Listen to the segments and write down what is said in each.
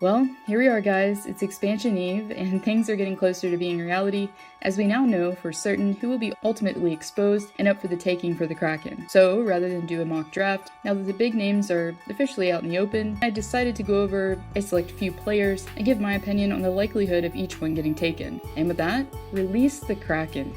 Well, here we are guys, it's Expansion Eve, and things are getting closer to being reality, as we now know for certain who will be ultimately exposed and up for the taking for the Kraken. So, rather than do a mock draft, now that the big names are officially out in the open, I decided to go over a select few players and give my opinion on the likelihood of each one getting taken. And with that, release the Kraken.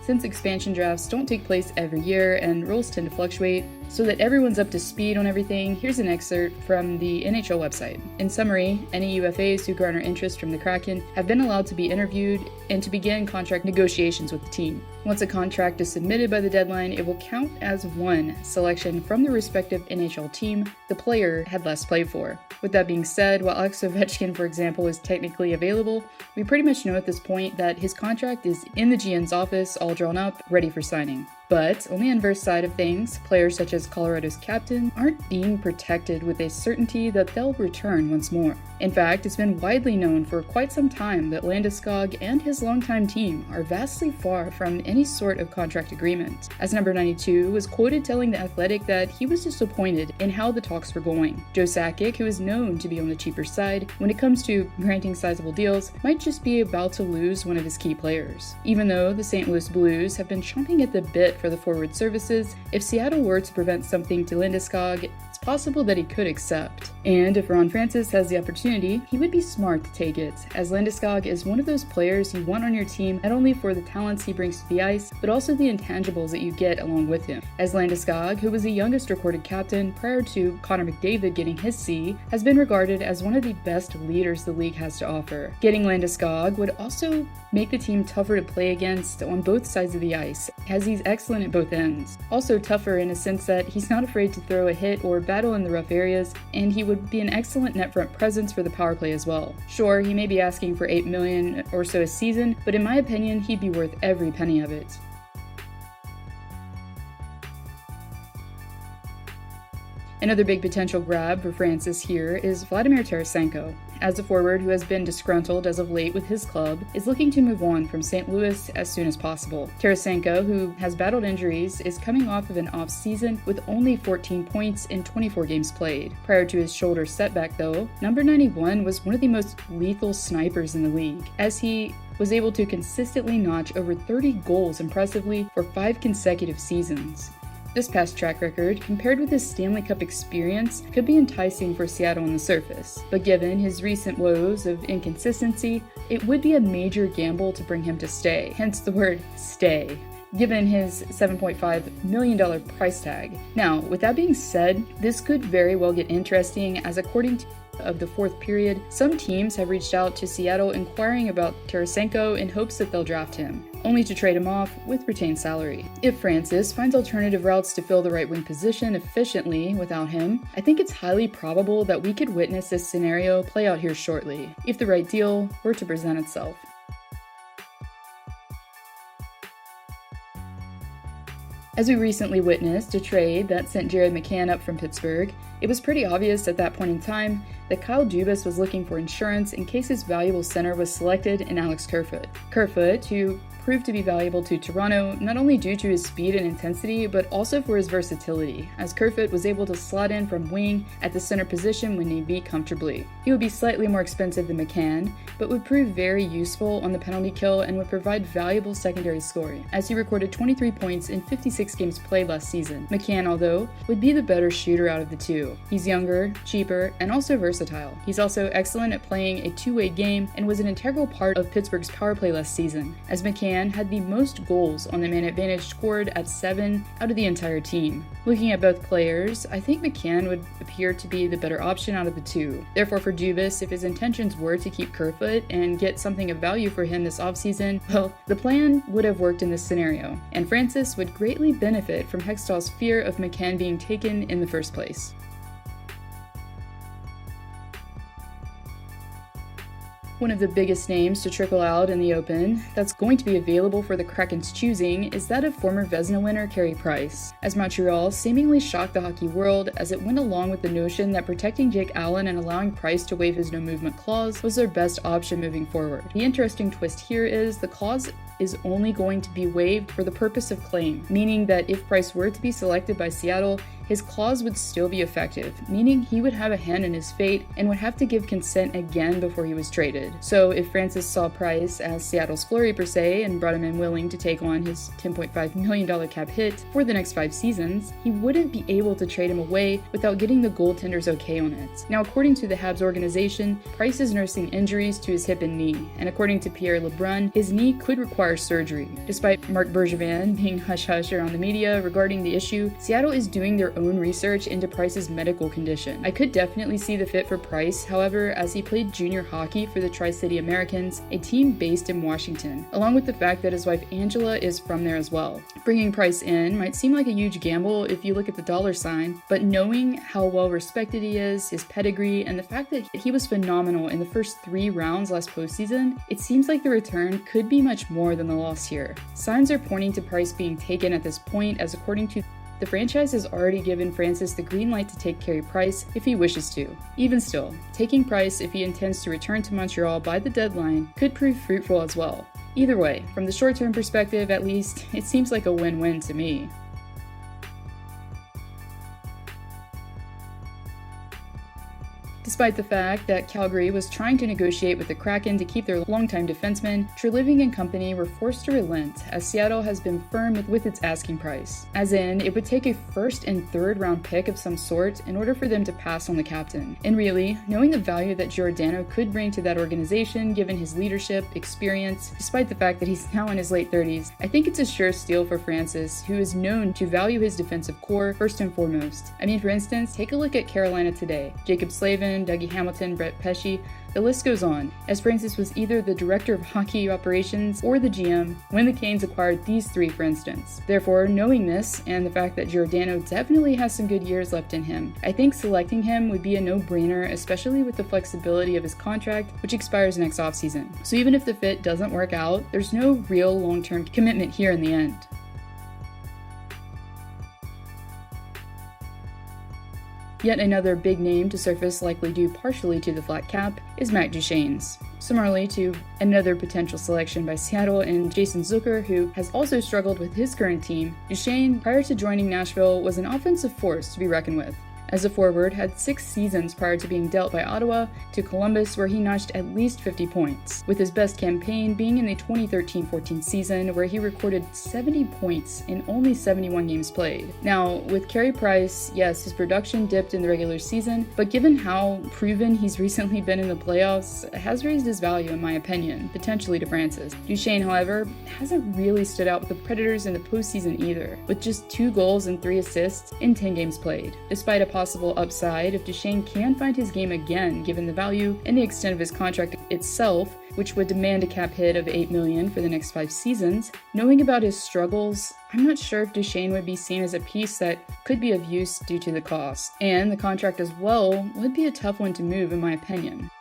Since expansion drafts don't take place every year and rules tend to fluctuate, so that everyone's up to speed on everything, here's an excerpt from the NHL website. In summary, any UFAs who garner interest from the Kraken have been allowed to be interviewed and to begin contract negotiations with the team. Once a contract is submitted by the deadline, it will count as one selection from the respective NHL team the player had last played for. With that being said, while Alex Ovechkin, for example, is technically available, we pretty much know at this point that his contract is in the GM's office, all drawn up, ready for signing. But on the inverse side of things, players such as Colorado's captain aren't being protected with a certainty that they'll return once more. In fact, it's been widely known for quite some time that Landeskog and his longtime team are vastly far from any sort of contract agreement, as number 92 was quoted telling The Athletic that he was disappointed in how the talks were going. Joe Sakic, who is known to be on the cheaper side when it comes to granting sizable deals, might just be about to lose one of his key players. Even though the St. Louis Blues have been chomping at the bit for the forward services, if Seattle were to prevent something to Landeskog, it's possible that he could accept. And if Ron Francis has the opportunity, he would be smart to take it, as Landeskog is one of those players you want on your team not only for the talents he brings to the ice, but also the intangibles that you get along with him. As Landeskog, who was the youngest recorded captain prior to Connor McDavid getting his C, has been regarded as one of the best leaders the league has to offer. Getting Landeskog would also make the team tougher to play against on both sides of the ice, as he's excellent at both ends. Also tougher in a sense that he's not afraid to throw a hit or battle in the rough areas, and he would be an excellent net front presence for the power play as well. Sure, he may be asking for $8 million or so a season, but in my opinion, he'd be worth every penny of it. Another big potential grab for Francis here is Vladimir Tarasenko. As a forward who has been disgruntled as of late with his club, is looking to move on from St. Louis as soon as possible. Tarasenko, who has battled injuries, is coming off of an off-season with only 14 points in 24 games played. Prior to his shoulder setback though, number 91 was one of the most lethal snipers in the league, as he was able to consistently notch over 30 goals impressively for 5 consecutive seasons. This past track record, compared with his Stanley Cup experience, could be enticing for Seattle on the surface, but given his recent woes of inconsistency, it would be a major gamble to bring him to stay, hence the word stay, given his $7.5 million price tag. Now, with that being said, this could very well get interesting, as according to of the fourth period, some teams have reached out to Seattle inquiring about Tarasenko in hopes that they'll draft him, only to trade him off with retained salary. If Francis finds alternative routes to fill the right wing position efficiently without him, I think it's highly probable that we could witness this scenario play out here shortly, if the right deal were to present itself. As we recently witnessed a trade that sent Jared McMann up from Pittsburgh, it was pretty obvious at that point in time that Kyle Dubas was looking for insurance in case his valuable center was selected in Alex Kerfoot. Kerfoot, who proved to be valuable to Toronto not only due to his speed and intensity, but also for his versatility, as Kerfoot was able to slot in from wing at the center position when need be comfortably. He would be slightly more expensive than McMann, but would prove very useful on the penalty kill and would provide valuable secondary scoring, as he recorded 23 points in 56 games played last season. McMann, although, would be the better shooter out of the two. He's younger, cheaper, and also versatile. He's also excellent at playing a two-way game and was an integral part of Pittsburgh's power play last season, as McMann had the most goals on the man advantage scored at 7 out of the entire team. Looking at both players, I think McMann would appear to be the better option out of the two. Therefore for Dubas, if his intentions were to keep Kerfoot and get something of value for him this offseason, well, the plan would have worked in this scenario, and Francis would greatly benefit from Hextall's fear of McMann being taken in the first place. One of the biggest names to trickle out in the open that's going to be available for the Kraken's choosing is that of former Vezina winner Carey Price, as Montreal seemingly shocked the hockey world as it went along with the notion that protecting Jake Allen and allowing Price to waive his no-movement clause was their best option moving forward. The interesting twist here is the clause is only going to be waived for the purpose of claim, meaning that if Price were to be selected by Seattle, his clause would still be effective, meaning he would have a hand in his fate and would have to give consent again before he was traded. So if Francis saw Price as Seattle's Fleury per se and brought him in willing to take on his $10.5 million cap hit for the next 5 seasons, he wouldn't be able to trade him away without getting the goaltender's okay on it. Now, according to the Habs organization, Price is nursing injuries to his hip and knee, and according to Pierre LeBrun, his knee could require surgery. Despite Marc Bergevin being hush-hush around the media regarding the issue, Seattle is doing their own research into Price's medical condition. I could definitely see the fit for Price, however, as he played junior hockey for the Tri-City Americans, a team based in Washington, along with the fact that his wife Angela is from there as well. Bringing Price in might seem like a huge gamble if you look at the dollar sign, but knowing how well respected he is, his pedigree, and the fact that he was phenomenal in the first 3 rounds last postseason, it seems like the return could be much more than the loss here. Signs are pointing to Price being taken at this point, as according to the franchise has already given Francis the green light to take Carey Price if he wishes to. Even still, taking Price if he intends to return to Montreal by the deadline could prove fruitful as well. Either way, from the short-term perspective at least, it seems like a win-win to me. Despite the fact that Calgary was trying to negotiate with the Kraken to keep their longtime defenseman, Treliving and company were forced to relent, as Seattle has been firm with its asking price. As in, it would take a first and third round pick of some sort in order for them to pass on the captain. And really, knowing the value that Jordon could bring to that organization given his leadership, experience, despite the fact that he's now in his late 30s, I think it's a sure steal for Francis, who is known to value his defensive core first and foremost. I mean, for instance, take a look at Carolina today. Jacob Slavin, Dougie Hamilton, Brett Pesce, the list goes on, as Francis was either the director of hockey operations or the GM when the Canes acquired these 3, for instance. Therefore, knowing this, and the fact that Giordano definitely has some good years left in him, I think selecting him would be a no-brainer, especially with the flexibility of his contract, which expires next offseason. So even if the fit doesn't work out, there's no real long-term commitment here in the end. Yet another big name to surface, likely due partially to the flat cap, is Matt Duchene's. Similarly to another potential selection by Seattle in Jason Zucker, who has also struggled with his current team, Duchene, prior to joining Nashville, was an offensive force to be reckoned with. As a forward, had 6 seasons prior to being dealt by Ottawa to Columbus, where he notched at least 50 points, with his best campaign being in the 2013-14 season, where he recorded 70 points in only 71 games played. Now, with Carey Price, yes, his production dipped in the regular season, but given how proven he's recently been in the playoffs, has raised his value in my opinion, potentially to Francis. Duchene, however, hasn't really stood out with the Predators in the postseason either, with just 2 goals and 3 assists in 10 games played, despite a possible upside if Duchene can find his game again given the value and the extent of his contract itself, which would demand a cap hit of $8 million for the next 5 seasons. Knowing about his struggles, I'm not sure if Duchene would be seen as a piece that could be of use due to the cost, and the contract as well would be a tough one to move in my opinion.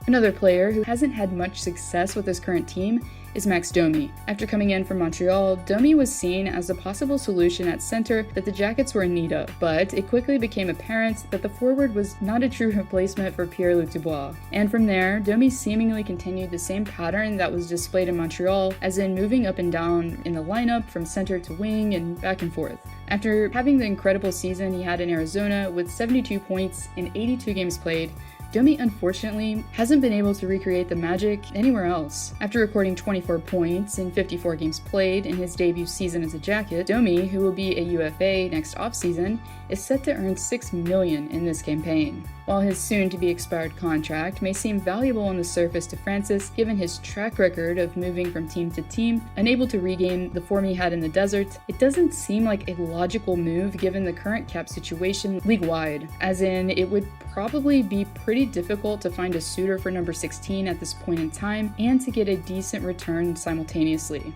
Another player who hasn't had much success with his current team is Max Domi. After coming in from Montreal, Domi was seen as a possible solution at center that the Jackets were in need of, but it quickly became apparent that the forward was not a true replacement for Pierre-Luc Dubois. And from there, Domi seemingly continued the same pattern that was displayed in Montreal, as in moving up and down in the lineup from center to wing and back and forth. After having the incredible season he had in Arizona with 72 points in 82 games played, Domi unfortunately hasn't been able to recreate the magic anywhere else. After recording 24 points in 54 games played in his debut season as a Jacket, Domi, who will be a UFA next offseason, is set to earn $6 million in this campaign. While his soon-to-be expired contract may seem valuable on the surface to Francis, given his track record of moving from team to team, unable to regain the form he had in the desert, it doesn't seem like a logical move given the current cap situation league-wide, as in it would probably be pretty difficult to find a suitor for number 16 at this point in time and to get a decent return simultaneously.